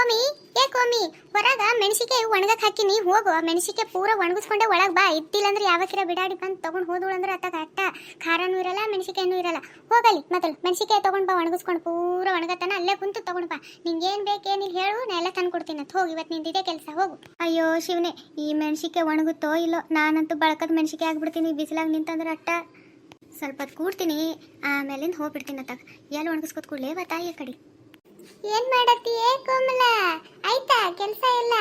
ಕೋಮಿ ಏ ಕೋಮಿ, ಹೊರಗ ಮೆಣಸಿಕಾಯಿ ಒಣಗಕ್ ಹಾಕಿನಿ, ಹೋಗು ಮೆಣಸಿಕಾಯಿ ಪೂರ ಒಣಗಿಸ್ಕೊಂಡೆ ಒಳಗ್ ಬಾ. ಇದ್ದಿಲ್ಲ ಅಂದ್ರೆ ಯಾವಕ್ಕಿರ ಬಿಡಾಡಿ ಬಂದು ತಗೊಂಡ್ ಹೋದಳು ಅಂದ್ರೆ ಅತ್ತಾಗ ಅಟ್ಟ ಖಾರನೂ ಇರಲ್ಲ ಮೆಣಸಿಕಾಯಿನೂ ಇರಲ್ಲ. ಹೋಗಲಿ ಮೊದಲು ಮೆಣಸಿಕಾಯಿ ತಗೊಂಡ್ ಬಾ, ಒಣಗಿಸ್ಕೊಂಡು ಪೂರ ಒಣಗತನ ಅಲ್ಲೇ ಕುಂತು ತಗೊಂಡ್ ಬಾ. ನಿಂಗೇನ್ ಬೇಕೇನಿಲ್ಲ ಹೇಳು, ನಾ ಎಲ್ಲ ತಂದು ಕೊಡ್ತೀನಿ ಅಂತ. ಹೋಗಿ ಇವತ್ತು ನಿಂದಿದೆ ಕೆಲಸ, ಹೋಗು. ಅಯ್ಯೋ ಶಿವನೇ, ಈ ಮೆಣಸಿಕಾಯಿ ಒಣಗುತ್ತೋ ಇಲ್ಲೋ, ನಾನಂತೂ ಬಳಕದ ಮೆಣಸಿಕಾಯಿ ಆಗ್ಬಿಡ್ತೀನಿ ಬಿಸಿಲಾಗ ನಿಂತಂದ್ರೆ ಅಟ್ಟ. ಸ್ವಲ್ಪ ಹೊತ್ತು ಕೂಡ್ತೀನಿ, ಆಮೇಲಿಂದ ಹೋಗ್ಬಿಡ್ತೀನಿ ಅತ್ತಾಗ. ಎಲ್ಲಿ ಒಣಗಿಸ್ಕೊತ್ ಕೂಡ್ಲೇವ ತಾಯಿಯ ಕಡೆ. ಏನ್ ಮಾಡತ್ತಿ ಏ ಕೋಮಲ, ಆಯ್ತಾ ಕೆಲಸ ಎಲ್ಲ?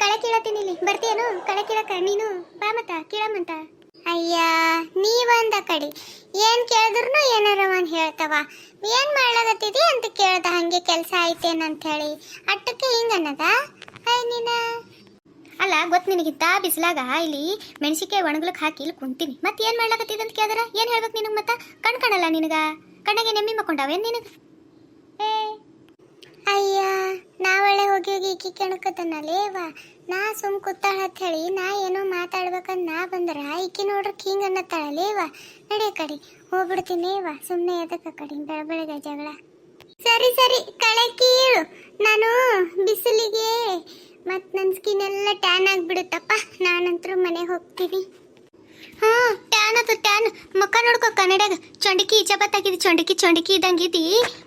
ಕಳೆ ಕೀಳತ್ತೀನಿ, ಇಲ್ಲಿ ಬರ್ತೀಯೇನು ಕಳೆ ಕೀಳಕ? ನೀನು ಬಾ ಮತ್ತ ಕೀಳಮ್ಮಂತ. ಅಯ್ಯ ನೀವಂದ ಕಡೆ ಏನ್ ಕೇಳಿದ್ರು ಏನಾರ ಒಂದ್ ಹೇಳ್ತವ. ಏನ್ ಮಾಡ್ಲಾಗತ್ತಿದಿ ಅಂತ ಕೇಳ್ದ, ಹಂಗೆ ಕೆಲಸ ಆಯ್ತೇನಂತ ಹೇಳಿ ಅಟ್ಟಕ್ಕೆ ಹಿಂಗ ಅನ್ನದ ನೀನ. ಅಲ್ಲ ಗೊತ್ತು ನಿನಗಿಂತ ಬಿಸಿಲಾಗ ಇಲ್ಲಿ ಮೆಣಸಿಕಾಯಿ ಒಣಗ್ಲಕ್ ಹಾಕಿ ಇಲ್ಲಿ ಕುಂತೀನಿ, ಮತ್ತೆ ಏನ್ ಮಾಡ್ಲಾಗತ್ತಿದ ಅಂತ ಕೇಳಿದ್ರ ಏನ್ ಹೇಳ್ಬೇಕು ನಿನಗೆ? ಮತ್ತ ಕಣ್ಕಣಲ್ಲ ನಿನಗ? ಕಣ್ಣಿಗೆ ನೆಮ್ಮಿ ಮಕ್ಕೊಂಡಾವೇನ್ ನಿನಗ? ಅಯ್ಯ ನಾವಳೆ ಹೋಗಿ ಹೋಗಿ ಇಕ್ಕಿ ಕೆಣಕತನಲ್ಲೇವ. ನಾ ಸುಮ್ ಕೂತಾಳ ಅಂತ ಹೇಳಿ ನಾ ಏನೋ ಮಾತಾಡ್ಬೇಕಂತ ನಾ ಬಂದ್ರ ಇಕ್ಕಿ ನೋಡ್ರಕ್ ಹಿಂಗ ಅನ್ನತ್ತಾಳಲ್ಲೇವ. ನಡೆ ಕಡೆ ಹೋಗ್ಬಿಡ್ತೀನೇವ, ಸುಮ್ಮನೆ ಎದಕ್ಕ ಕಡೆ ಬೆಳಬೆಳಗ್ಗೆ ಜಗಳ. ಸರಿ ಸರಿ ಕಳೆ ಕೀಳು, ನಾನು ಬಿಸಿಲಿಗೆ ಮತ್ ನನ್ ಸ್ಕಿನ್ ಎಲ್ಲ ಟ್ಯಾನ್ ಆಗ್ಬಿಡುತ್ತಪ್ಪ. ನಾನಂತರೂ ಮನೆಗೆ ಹೋಗ್ತೀನಿ. ಟ್ಯಾನ್ ಅದು ಟ್ಯಾನ್. ಮುಖ ನೋಡ್ಕೊ ಕನ್ನಡಾಗ ಚೊಂಡಿಕಿ ಚಪಾತಾಗಿದ್ದು ಚೊಂಡಿಕಿ ಇದ್ದಂಗಿದ್ದಿ.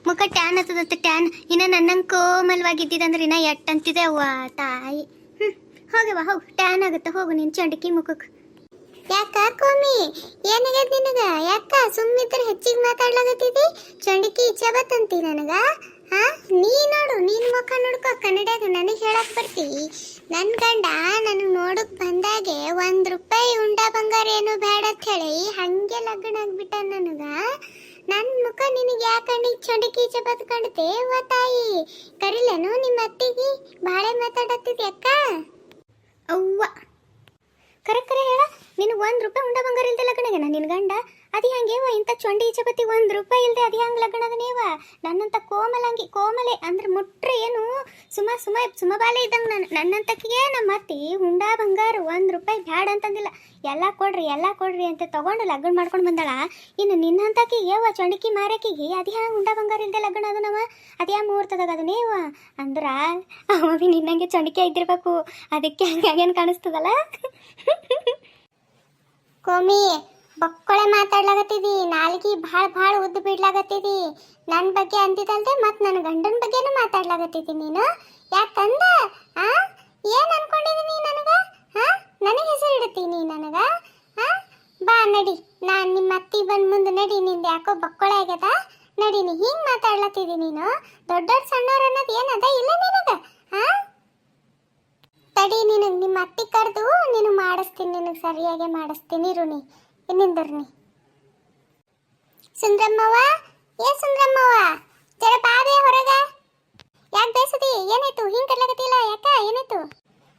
ಮುಖ ಟ್ಯಾನ್ ಆತದಂತ ಟ್ಯಾನ್. ಇನ್ನ ನನ್ನಂಗೆ ಕೋಮಲ್ವಾಗಿದ್ದಿದಂದ್ರೆ ಇನ್ನ ಎಟ್ಟಂತಿದೆ ಅವ್ವ ತಾಯಿ. ಹೋಗವ ಹೋಗು, ಟ್ಯಾನ್ ಆಗುತ್ತೆ ಹೋಗು ನಿನ್ ಚೊಂಡಿಕಿ ಮುಖಕ್ಕೆ. ಯಾಕ ಕೋಮಿ ಏನಾಗೈತೆ ನಿನಗ? ಯಾಕ ಸುಮ್ಮಿದ್ರೆ ಹೆಚ್ಚಿಗೆ ಮಾತಾಡ್ಲಾಗತ್ತಿದಿ? ಚೊಂಡಿಕಿ ಚಬತ್ತಂತಿ ನನಗ? ನೀ ನೋಡು, ನೀನ್ ಮುಖ ನೋಡ್ಕೊ ಕನ್ನಡಾಗ. ನನಗೆ ಹೇಳಕ್ ಬರ್ತಿ? ನನ್ನ ಗಂಡ ನನಗೆ ನೋಡಕ್ ಬಂದಾಗೆ ₹1 ಉಂಡಾ ಬಂಗಾರ ಏನು ಬೇಡ ಅಂತ ಹೇಳಿ ಹಂಗೆ ಲಗ್ನ ಆಗ್ಬಿಟ್ಟ ನನಗ. ನನ್ನ ಮುಖ ನಿನಗೆ ಯಾಕಂಡಿ ಚೊಂಡಿಕಿ ಚಬತ್ ಕಂಡತೆ ತಾಯಿ? ಕರಿಲೇನು ನಿಮ್ಮ ಅತ್ತಿಗೆ? ಬಾಳೆ ಮಾತಾಡತ್ತಿದ್ದೆ ಅಕ್ಕ? ಅವ್ವ ಕರೆ ಕರೆ ಹೇಳ, ನಿನಗೆ ₹1 ಉಂಡಾ ಬಂಗಾರ ಇಲ್ದೆ ಲಗ್ನಗೇನ ನಿನ್ ಗಂಡ? ಅದು ಹೆಂಗೇವ ಇಂಥ ಚೊಂಡಿ ಚಪತಿ ₹1 ಇಲ್ದೆ ಅದು ಹೆಂಗೆ ಲಗ್ನದನೇವ? ನನ್ನಂತ ಕೋಮಲಂಗಿ, ಕೋಮಲೆ ಅಂದ್ರೆ ಮುಟ್ರೆ ಏನು ಸುಮಬಾಲೆ ಇದ್ದಂಗೆ. ನನ್ನಂತಕ್ಕಿಗೆ ನಮ್ಮ ಅತ್ತಿ ಉಂಡಾ ಬಂಗಾರ ₹1 ಬ್ಯಾಡ ಅಂತಂದಿಲ್ಲ. ಎಲ್ಲ ಕೊಡ್ರಿ ಅಂತ ತಗೊಂಡು ಲಗ್ನ ಮಾಡ್ಕೊಂಡು ಬಂದಾಳ. ಇನ್ನು ನಿನ್ನಂತಕ್ಕಿಗೆ ಯವ್ವ ಚೊಂಡಿಕಿ ಮಾರಕಿಗೆ ಅದು ಹ್ಯಾಂಗ ಉಂಡಾ ಬಂಗಾರ ಇಲ್ದೆ ಲಗ್ನ ಅದು ನಮ್ಮ? ಅದು ಹ್ಯಾಂಗ ಮುಹೂರ್ತದಾಗ ಅದನ್ನೇವ ಅಂದ್ರ ಅವ ಭೀ ನಿನ್ನಂಗೆ ಚೊಂಡಿಕೆ ಇದ್ದಿರ್ಬೇಕು, ಅದಕ್ಕೆ ಹಂಗಾಗೇನು ಕಾಣಿಸ್ತದಲ್ಲ. ಕೋಮಿ ಬಕ್ಕಳೆ ಮಾತಾಡ್ಲಾಗತ್ತಿದಿ, ನಾಲ್ಗಿ ಭಾಳ ಉದ್ದು ಬಿಡ್ಲಾಗತ್ತಿದಿ. ನನ್ನ ಬಗ್ಗೆ ಅಂತಿದ್ದಲ್ದೆ ಮತ್ತು ನನ್ನ ಗಂಡನ ಬಗ್ಗೆನೂ ಮಾತಾಡ್ಲಾಗತ್ತಿದಿ ನೀನು. ಯಾಕಂದ ಏನು ಅನ್ಕೊಂಡಿದ್ದೀನಿ ನನಗ? ನನಗೆ ಹೆಸರು ಇಡ್ತೀನಿ ನನಗ? ಬಾ ನಡಿ, ನಾನು ನಿಮ್ಮ ಅತ್ತಿ ಬಂದು ಮುಂದೆ ನಡಿ. ನಿಂದು ಯಾಕೋ ಬಕ್ಕಳೆ ಆಗ್ಯದ, ನಡೀನಿ. ಹಿಂಗೆ ಮಾತಾಡ್ಲತ್ತಿದಿ ನೀನು? ದೊಡ್ಡವ್ರು ಸಣ್ಣವ್ರು ಅನ್ನೋದು ಏನದ ಇಲ್ಲ ನಿನಗ? ತಡಿ, ನಿನಗೆ ನಿಮ್ಮ ಅತ್ತಿ ಕರೆದು ನೀನು ಮಾಡಿಸ್ತೀನಿ, ನಿನಗೆ ಸರಿಯಾಗಿ ಮಾಡಿಸ್ತೀನಿ. ರುಣಿ ನಿಂದರ್ನಿ. ಸುಂದ್ರಮ್ಮವ್ವ ಸುಂದ್ರಮ್ಮವ್ವ ಜರ ಬಾಬೆ ಹೊರಗ. ಯಾಕೆ ಬೇಸದಿ? ಏನಾಯ್ತು ಹಿಂಗೆ ಕರ್ಲಾಕತ್ತಿಲ್ಲ? ಯಾಕ ಏನಾಯ್ತು?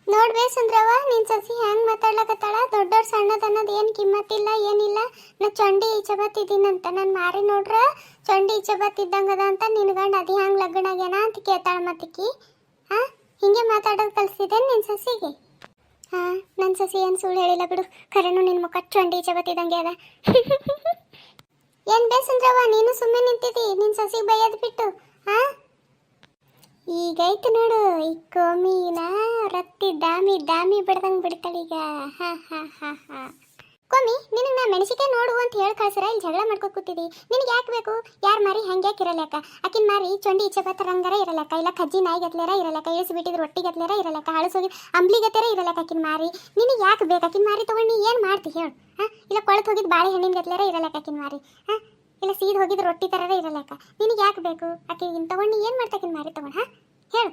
ನೋಡ್ಬೇ ಸುಂದ್ರವ್ವ, ನಿನ್ ಸಸಿ ಹೆಂಗ್ ಮಾತಾಡ್ಲಕತ್ತಾಳ. ದೊಡ್ಡವ್ರು ಸಣ್ಣದ ಅನ್ನೋದು ಏನು ಕಿಮ್ಮತ್ತಿಲ್ಲ ಏನಿಲ್ಲ. ನಾ ಚೊಂಡಿ ಈಚಬತ್ತಿದ್ದೀನಂತ ನನ್ನ ಮಾರಿ ನೋಡ್ರ ಚೊಂಡಿ ಈಚಬತ್ತಿದ್ದಂಗದ ಅಂತ ನಿನ್ ಗಂಡ ಅದು ಹೆಂಗೆ ಲಗ್ನ ಆಗ್ಯಾನ ಅಂತ ಕೇಳ್ತಾಳ. ಮತ್ತಿಕ್ಕಿ ಹಿಂಗೆ ಮಾತಾಡೋದು ಕಲಿಸಿದೆ ನಿನ್ ಸಸಿಗೆ? ನನ್ನ ಸಸಿ ಏನು ಸುಳ್ಳು ಹೇಳಿಲ್ಲ ಬಿಡು, ಖರೇನು ನಿನ್ನ ಮುಖ ಚೊಂಡಿ ಚಬತ್ತಿದಂಗೆ ಅದ. ಏನು ಬೇಸಂದ್ರವ್ವ ನೀನು ಸುಮ್ಮನೆ ನಿಂತಿದ್ದಿ ನಿನ್ನ ಸಸಿಗೆ ಬೈಯೋದು ಬಿಟ್ಟು? ಈಗೈತು ನೋಡು ಈ ಕೋಮಿನ ರತ್ತಿ ದಾಮಿ ಬಿಡ್ದಂಗೆ ಬಿಡ್ತಾಳೀಗ. ಕೋಮಿ ನಿನಗೆ ನಾ ಮೆಣಸಿಕಾಯಿ ನೋಡು ಅಂತ ಹೇಳಿ ಕಳ್ಸರ ಇಲ್ಲಿ ಜಗಳ ಮಾಡ್ಕೊಂಡು ಕೂತಿದ್ದಿ. ನಿನಗೆ ಯಾಕೆ ಬೇಕು? ಯಾರ ಮಾರಿ ಹಂಗ್ಯಾಕೆ ಇರಲ್ಯಾಕ? ಆಕಿನ ಮಾರಿ ಚೊಂಡಿ ಚಪಾತ ರಂಗಾರ ಇರಲ್ಯಾಕ? ಇಲ್ಲ ಕಜ್ಜಿ ನಾಯಿಗತ್ಲೇರ ಇರಲ್ಯಾಕ? ಇಳಿಸಿಬಿಟ್ಟಿದ್ರು ಒಟ್ಟಿಗತ್ಲೇರ ಇರಲ್ಯಾಕ? ಹಳಸೋಗಿ ಅಂಬ್ಲಿಗತ್ಲೇರ ಇರಲ್ಯಾಕ? ಆಕಿನ ಮಾರಿ ನಿನಗೆ ಯಾಕೆ ಬೇಕು? ಆಕಿನ ಮಾರಿ ತೊಗೊಂಡು ಏನು ಮಾಡ್ತಿ ಹೇಳು? ಇಲ್ಲ ಕೊಳತು ಹೋಗಿದ್ದು ಬಾಳೆ ಹಣ್ಣಿನ ಗತ್ಲೇರ ಇರಲ್ಯಾಕ ಆಕಿನ ಮಾರಿ? ಇಲ್ಲ ಸೀದ್ ಹೋಗಿದ್ದು ರೊಟ್ಟಿ ಥರ ಇರಲ್ಯಾಕ? ನಿನಗೆ ಯಾಕೆ ಬೇಕು? ಆಕಿನ ತೊಗೊಂಡು ಏನು ಮಾಡ್ತಾ ಆಕಿನ ಮಾರಿ ತೊಗೊಂಡು ಹೇಳು?